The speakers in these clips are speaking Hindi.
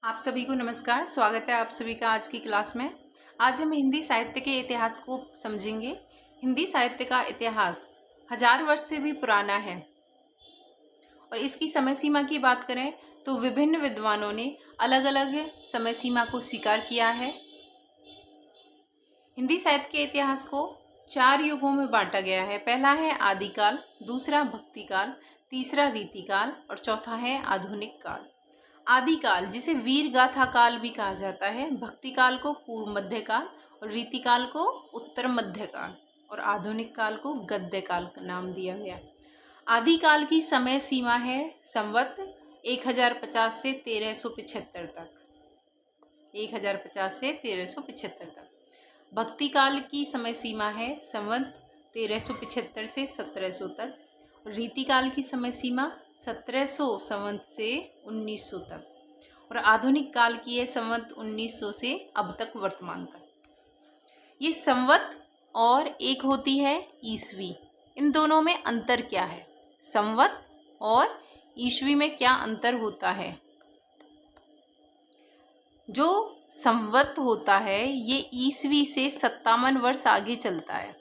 आप सभी को नमस्कार। स्वागत है आप सभी का आज की क्लास में। आज हम हिंदी साहित्य के इतिहास को समझेंगे। हिंदी साहित्य का इतिहास 1000 वर्ष से भी पुराना है और इसकी समय सीमा की बात करें तो विभिन्न विद्वानों ने अलग अलग समय सीमा को स्वीकार किया है। हिंदी साहित्य के इतिहास को 4 युगों में बांटा गया है। पहला है आदिकाल, दूसरा भक्तिकाल, तीसरा रीतिकाल और चौथा है आधुनिक काल। आदिकाल जिसे वीर गाथा काल भी कहा जाता है, भक्तिकाल को पूर्व मध्य काल और रीतिकाल को उत्तर मध्य काल और आधुनिक काल को गद्य काल का नाम दिया गया। आदिकाल की समय सीमा है संवत 1050 से 1375 तक। 1050 से 1375 तक। भक्तिकाल की समय सीमा है संवत 1375 से 1700 तक। रीतिकाल की समय सीमा 1700 संवत से 1900 तक और आधुनिक काल की है संवत 1900 से अब तक वर्तमान तक। ये संवत और एक होती है ईस्वी, इन दोनों में अंतर क्या है? संवत और ईस्वी में क्या अंतर होता है? जो संवत होता है ये ईस्वी से 57 वर्ष आगे चलता है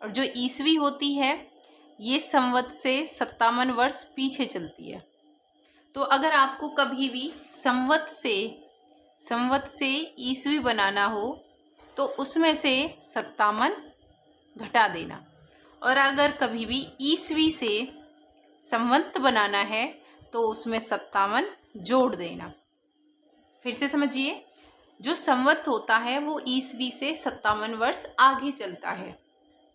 और जो ईस्वी होती है ये संवत से 57 वर्ष पीछे चलती है। तो अगर आपको कभी भी संवत से ईस्वी बनाना हो तो उसमें से 57 घटा देना, और अगर कभी भी ईस्वी से संवत बनाना है तो उसमें 57 जोड़ देना। फिर से समझिए, जो संवत होता है वो ईस्वी से 57 वर्ष आगे चलता है।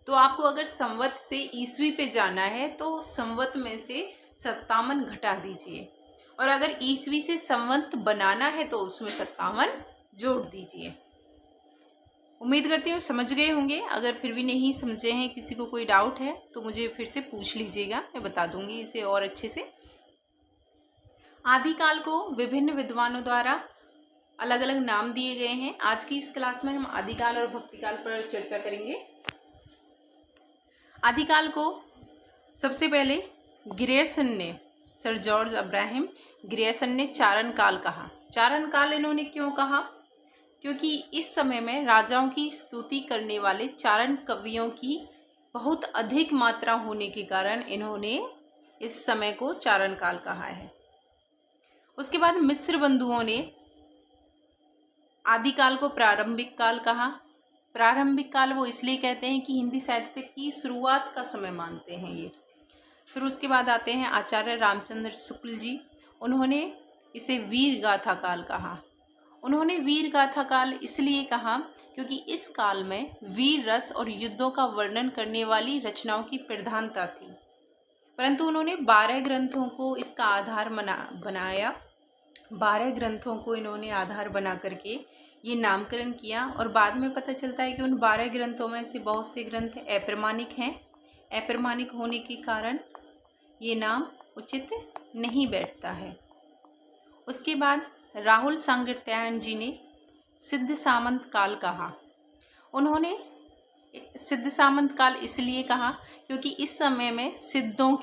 तो आपको अगर संवत से ईस्वी पे जाना है तो संवत में से 57 घटा दीजिए, और अगर ईस्वी से संवत बनाना है तो उसमें 57 जोड़ दीजिए। उम्मीद करती हूँ समझ गए होंगे। अगर फिर भी नहीं समझे हैं, किसी को कोई डाउट है तो मुझे फिर से पूछ लीजिएगा, मैं बता दूंगी इसे और अच्छे से। आदिकाल को विभिन्न विद्वानों द्वारा अलग अलग नाम दिए गए हैं। आज की इस क्लास में हम आदिकाल और भक्तिकाल पर चर्चा करेंगे। आदिकाल को सबसे पहले ग्रेसन ने, सर जॉर्ज अब्राहम ग्रेसन ने चारण काल कहा। चारण काल इन्होंने क्यों कहा? क्योंकि इस समय में राजाओं की स्तुति करने वाले चारण कवियों की बहुत अधिक मात्रा होने के कारण इन्होंने इस समय को चारण काल कहा है। उसके बाद मिस्र बंधुओं ने आदिकाल को प्रारंभिक काल कहा। प्रारंभिक काल वो इसलिए कहते हैं कि हिंदी साहित्य की शुरुआत का समय मानते हैं ये। फिर उसके बाद आते हैं आचार्य रामचंद्र शुक्ल जी, उन्होंने इसे वीर गाथा काल कहा। उन्होंने वीर गाथा काल इसलिए कहा क्योंकि इस काल में वीर रस और युद्धों का वर्णन करने वाली रचनाओं की प्रधानता थी, परंतु उन्होंने 12 ग्रंथों को इसका आधार बनाया। 12 ग्रंथों को इन्होंने आधार बना करके ये नामकरण किया, और बाद में पता चलता है कि उन 12 ग्रंथों में से बहुत से ग्रंथ अप्रमाणिक हैं। अप्रमाणिक होने के कारण ये नाम उचित नहीं बैठता है। उसके बाद राहुल सांकृत्यायन जी ने सिद्ध सामंत काल कहा। उन्होंने सिद्ध सामंत काल इसलिए कहा क्योंकि इस समय में सिद्धों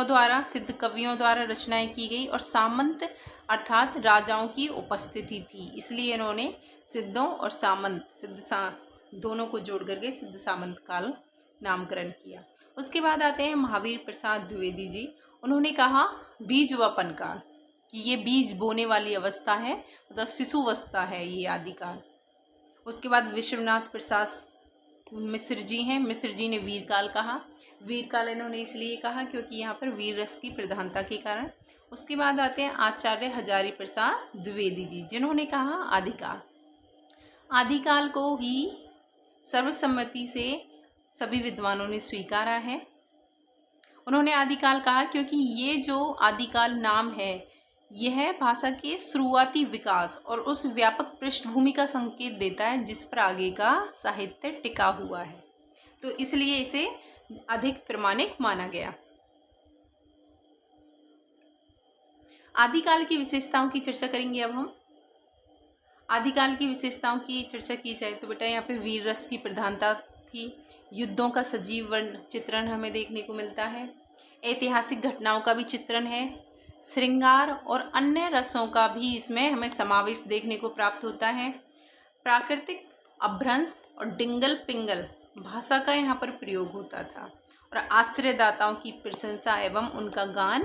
द्वारा, सिद्ध कवियों द्वारा रचनाएं की गई और सामंत अर्थात राजाओं की उपस्थिति थी, इसलिए इन्होंने सिद्धों और सामंत दोनों को जोड़ करके सिद्ध सामंत काल नामकरण किया। उसके बाद आते हैं महावीर प्रसाद द्विवेदी जी। उन्होंने कहा बीज वपन काल, कि ये बीज बोने वाली अवस्था है, मतलब शिशुवस्था है ये आदिकाल। उसके बाद विश्वनाथ प्रसाद मिश्र जी हैं, मिश्र जी ने वीर काल कहा। वीर काल इन्होंने इसलिए कहा क्योंकि यहाँ पर वीर रस की प्रधानता के कारण। उसके बाद आते हैं आचार्य हजारी प्रसाद द्विवेदी जी, जिन्होंने कहा आदिकाल। आदिकाल को ही सर्वसम्मति से सभी विद्वानों ने स्वीकारा है। उन्होंने आदिकाल कहा क्योंकि ये जो आदिकाल नाम है यह भाषा के शुरुआती विकास और उस व्यापक पृष्ठभूमि का संकेत देता है जिस पर आगे का साहित्य टिका हुआ है, तो इसलिए इसे अधिक प्रमाणिक माना गया। आदिकाल की विशेषताओं की चर्चा करेंगे अब हम। आदिकाल की विशेषताओं की चर्चा की जाए तो बेटा यहाँ पे वीर रस की प्रधानता थी, युद्धों का सजीव वर्ण चित्रण हमें देखने को मिलता है, ऐतिहासिक घटनाओं का भी चित्रण है, श्रृंगार और अन्य रसों का भी इसमें हमें समावेश देखने को प्राप्त होता है। प्राकृतिक अभ्रंश और डिंगल पिंगल भाषा का यहाँ पर प्रयोग होता था और आश्रयदाताओं की प्रशंसा एवं उनका गान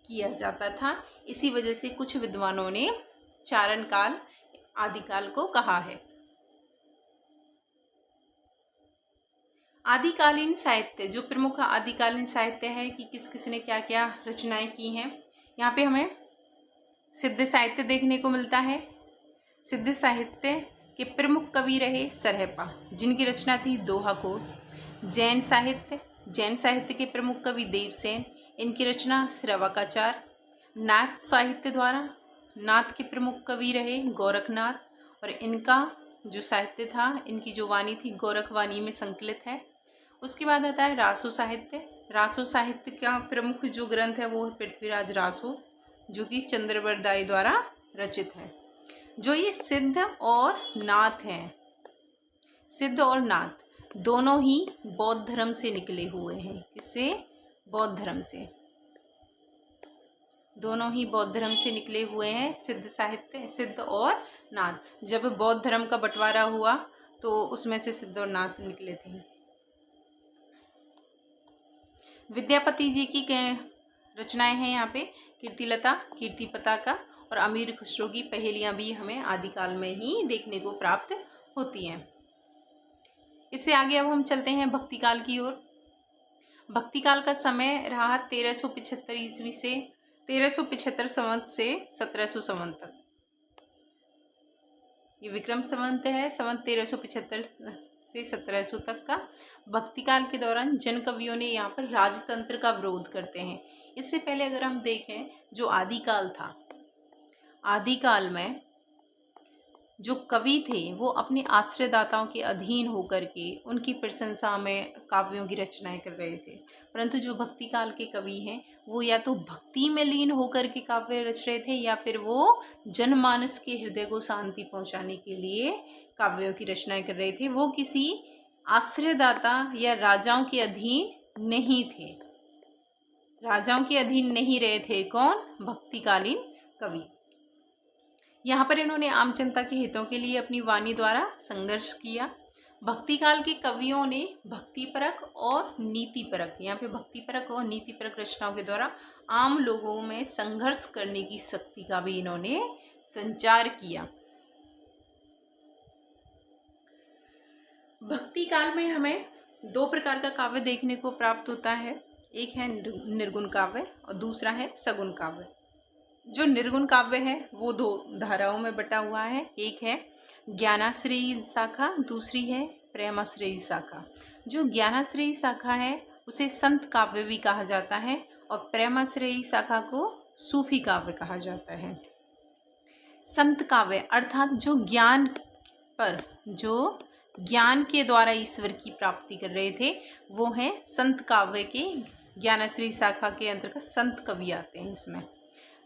किया जाता था। इसी वजह से कुछ विद्वानों ने चारण काल आदिकाल को कहा है। आदिकालीन साहित्य, जो प्रमुख आदिकालीन साहित्य है कि किस किस ने क्या क्या रचनाएं की हैं, यहाँ पे हमें सिद्ध साहित्य देखने को मिलता है। सिद्ध साहित्य के प्रमुख कवि रहे सरहपा, जिनकी रचना थी दोहा कोश। जैन साहित्य के प्रमुख कवि देवसेन, इनकी रचना श्रवकाचार। नाथ साहित्य द्वारा नाथ के प्रमुख कवि रहे गोरखनाथ और इनका जो साहित्य था, इनकी जो वाणी थी गोरखवाणी में संकलित है। उसके बाद आता है रासो साहित्य। रासो साहित्य का प्रमुख जो ग्रंथ है वो है पृथ्वीराज रासो, जो कि चंद्रवरदाई द्वारा रचित है। जो ये सिद्ध और नाथ हैं, सिद्ध और नाथ दोनों ही बौद्ध धर्म से निकले हुए हैं। किससे? बौद्ध धर्म से। दोनों ही बौद्ध धर्म से निकले हुए हैं, सिद्ध साहित्य, सिद्ध और नाथ। जब बौद्ध धर्म का बंटवारा हुआ तो उसमें से सिद्ध और नाथ निकले थे। विद्यापति जी की रचनाएं हैं यहाँ पे, कीर्तिलता, कीर्ति पताका और अमीर खुसरो की पहेलियां भी हमें आदिकाल में ही देखने को प्राप्त होती हैं। इससे आगे अब हम चलते हैं भक्तिकाल की ओर। भक्तिकाल का समय रहा 1375 ईस्वी से 1375 संवत से 1700 संवत तक। ये विक्रम संवत है, संवत 1375 से 1700 तक का। भक्तिकाल के दौरान जन कवियों ने यहाँ पर राजतंत्र का विरोध करते हैं। इससे पहले अगर हम देखें, जो आदिकाल था, आदिकाल में जो कवि थे वो अपने आश्रयदाताओं के अधीन होकर के उनकी प्रशंसा में काव्यों की रचनाएं कर रहे थे। परंतु जो भक्तिकाल के कवि हैं वो या तो भक्ति में लीन होकर के काव्य रच रहे थे या फिर वो जनमानस के हृदय को शांति पहुंचाने के लिए काव्यों की रचनाएं कर रहे थे। वो किसी आश्रयदाता या राजाओं के अधीन नहीं थे। राजाओं के अधीन नहीं रहे थे। कौन? भक्तिकालीन कवि। यहाँ पर इन्होंने आम जनता के हितों के लिए अपनी वाणी द्वारा संघर्ष किया। भक्तिकाल के कवियों ने भक्तिपरक और नीतिपरक, यहाँ पे भक्तिपरक और नीतिपरक रचनाओं के द्वारा आम लोगों में संघर्ष करने की शक्ति का भी इन्होंने संचार किया। भक्तिकाल में हमें दो प्रकार का काव्य देखने को प्राप्त होता है। एक है निर्गुण काव्य और दूसरा है सगुण काव्य। जो निर्गुण काव्य है वो दो धाराओं में बटा हुआ है। एक है ज्ञानाश्रयी शाखा, दूसरी है प्रेमाश्रयी शाखा। जो ज्ञानाश्रयी शाखा है उसे संत काव्य भी कहा जाता है और प्रेमाश्रयी शाखा को सूफी काव्य कहा जाता है। संत काव्य अर्थात जो ज्ञान के द्वारा ईश्वर की प्राप्ति कर रहे थे वो हैं संत काव्य के। ज्ञानाश्रयी शाखा के अंतर्गत संत कवि आते हैं इसमें।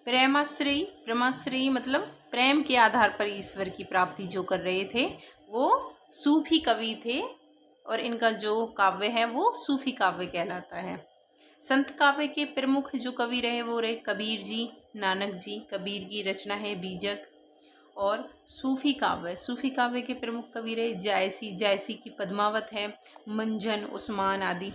प्रेमाश्रयी मतलब प्रेम के आधार पर ईश्वर की प्राप्ति जो कर रहे थे वो सूफी कवि थे और इनका जो काव्य है वो सूफी काव्य कहलाता है। संत काव्य के प्रमुख जो कवि रहे वो रहे कबीर जी, नानक जी। कबीर की रचना है बीजक। और सूफी काव्य के प्रमुख कवि रहे जायसी की पद्मावत है, मंजन, उस्मान आदि।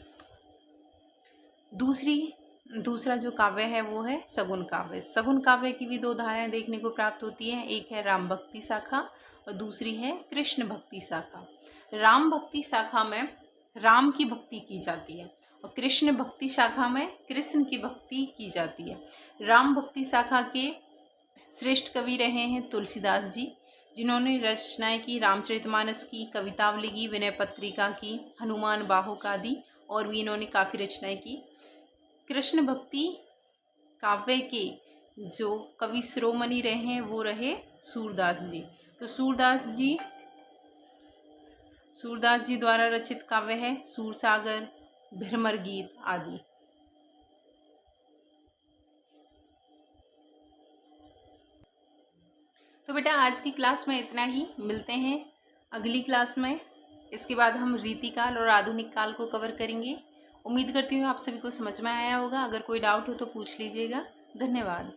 दूसरा जो काव्य है वो है सगुण काव्य। सगुण काव्य की भी दो धाराएं देखने को प्राप्त होती हैं। एक है राम भक्ति शाखा और दूसरी है कृष्ण भक्ति शाखा। राम भक्ति शाखा में राम की भक्ति की जाती है और कृष्ण भक्ति शाखा में कृष्ण की भक्ति की जाती है। राम भक्ति शाखा के श्रेष्ठ कवि रहे हैं तुलसीदास जी, जिन्होंने रचनाएं की रामचरितमानस की, कवितावली की, विनय पत्रिका की, हनुमान बाहुक आदि और भी इन्होंने काफ़ी रचनाएं की। कृष्ण भक्ति काव्य के जो कवि शिरोमणि रहे हैं वो रहे सूरदास जी। तो सूरदास जी द्वारा रचित काव्य है सूरसागर, भ्रमर गीत आदि। तो बेटा आज की क्लास में इतना ही। मिलते हैं अगली क्लास में। इसके बाद हम रीतिकाल और आधुनिक काल को कवर करेंगे। उम्मीद करती हूँ आप सभी को समझ में आया होगा। अगर कोई डाउट हो तो पूछ लीजिएगा। धन्यवाद।